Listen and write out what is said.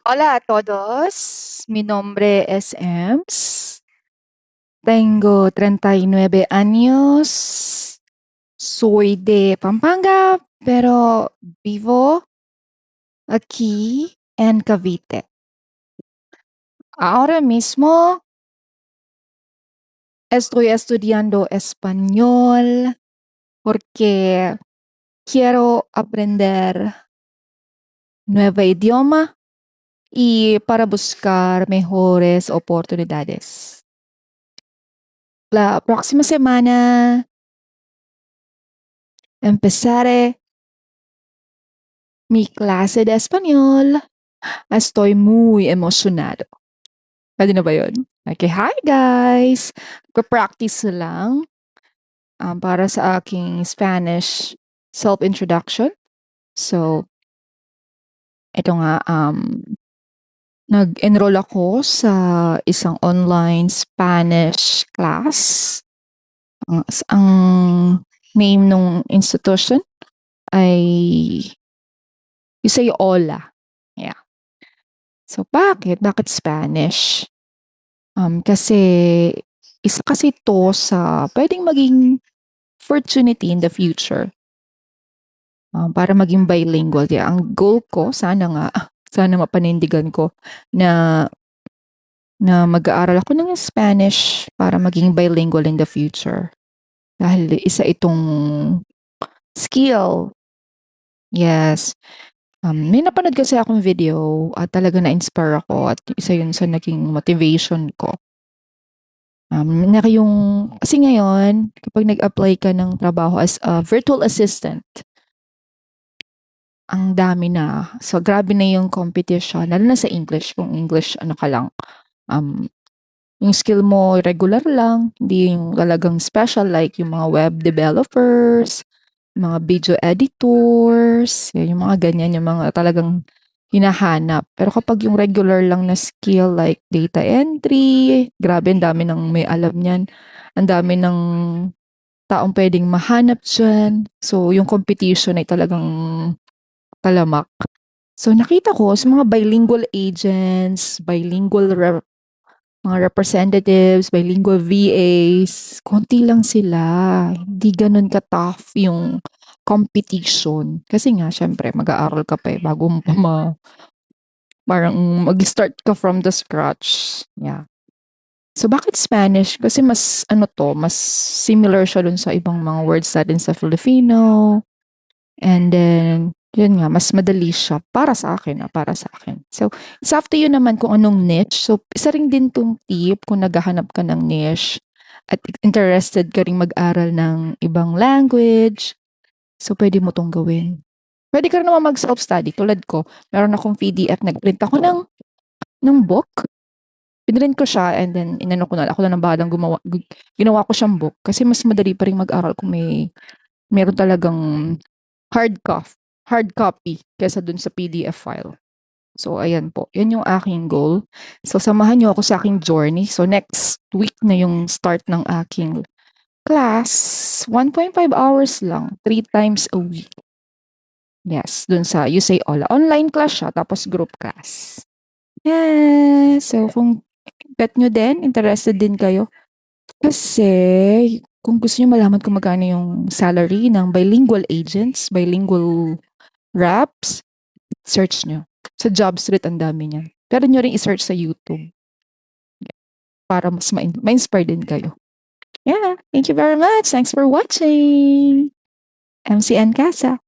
Hola a todos, mi nombre es Ems, tengo 39 años, soy de Pampanga, pero vivo aquí en Cavite. Ahora mismo estoy estudiando español porque quiero aprender nuevo idioma y para buscar mejores oportunidades. La próxima semana empezaré mi clase de español. Estoy muy emocionado. Pwede na ba yun? Okay, hi guys! Pa-practice lang para sa aking Spanish self-introduction. So, ito nga, nag-enroll ako sa isang online Spanish class. Ang name ng institution ay Yusay Ola. Yeah. So, bakit? Bakit Spanish? Kasi isa kasi 'to sa puwedeng maging opportunity in the future, para maging bilingual. Kaya ang goal ko sana nga, sana mapanindigan ko na mag-aaral ako ng Spanish para maging bilingual in the future. Dahil isa itong skill. Yes. May napanood kasi akong video at talagang na-inspire ako at isa yun sa naging motivation ko. Kasi ngayon kapag nag-apply ka ng trabaho as a virtual assistant, ang dami na. So, grabe na yung competition lalo na sa English, kung English ano ka lang, yung skill mo regular lang, hindi yung talagang special like yung mga web developers, mga video editors, yung mga ganyan, yung mga talagang hinahanap. Pero kapag yung regular lang na skill like data entry, grabe ang dami ng may alam niyan. Ang dami ng taong puwedeng mahanap diyan. So, yung competition ay talagang talamak. So, nakita ko sa mga bilingual agents, mga representatives, bilingual VAs, konti lang sila. Hindi gano'n ka-tough yung competition. Kasi nga siyempre mag-aaral ka pa, bago mo pa parang mag-start ka from the scratch. Yeah. So, bakit Spanish? Kasi mas ano 'to, mas similar siya dun sa ibang mga words natin sa Filipino. And then, yun nga, mas madali siya para sa akin, para sa akin. So, it's up to you naman kung anong niche. So, isa rin din 'tong tip kung naghahanap ka ng niche at interested ka ring mag-aral ng ibang language, so puwede mo 'tong gawin. Puwede ka rin naman mag-self-study tulad ko, meron akong PDF, nag-print ako ng book. Pinrint ko siya and then inano ko na, ako na ng bahalang ginawa ko siyang book kasi mas madali pa ring mag-aral kung meron talagang hard hard copy kaysa dun sa PDF file. So ayan po, yun yung aking goal. So samahan niyo ako sa aking journey. So next week na yung start ng aking class. 1.5 hours lang, 3 times a week. Yes, dun sa Yusay Ola. Online class siya tapos group class. Yes, so kung bet nyo din, interested din kayo. Kasi kung gusto niyo malaman kung magkano yung salary ng bilingual agents, bilingual reps, search nyo. Sa JobStreet ang dami niyan. Pero nyo rin i-search sa YouTube para mas ma-inspire din kayo. Yeah, thank you very much. Thanks for watching. MCN Casa.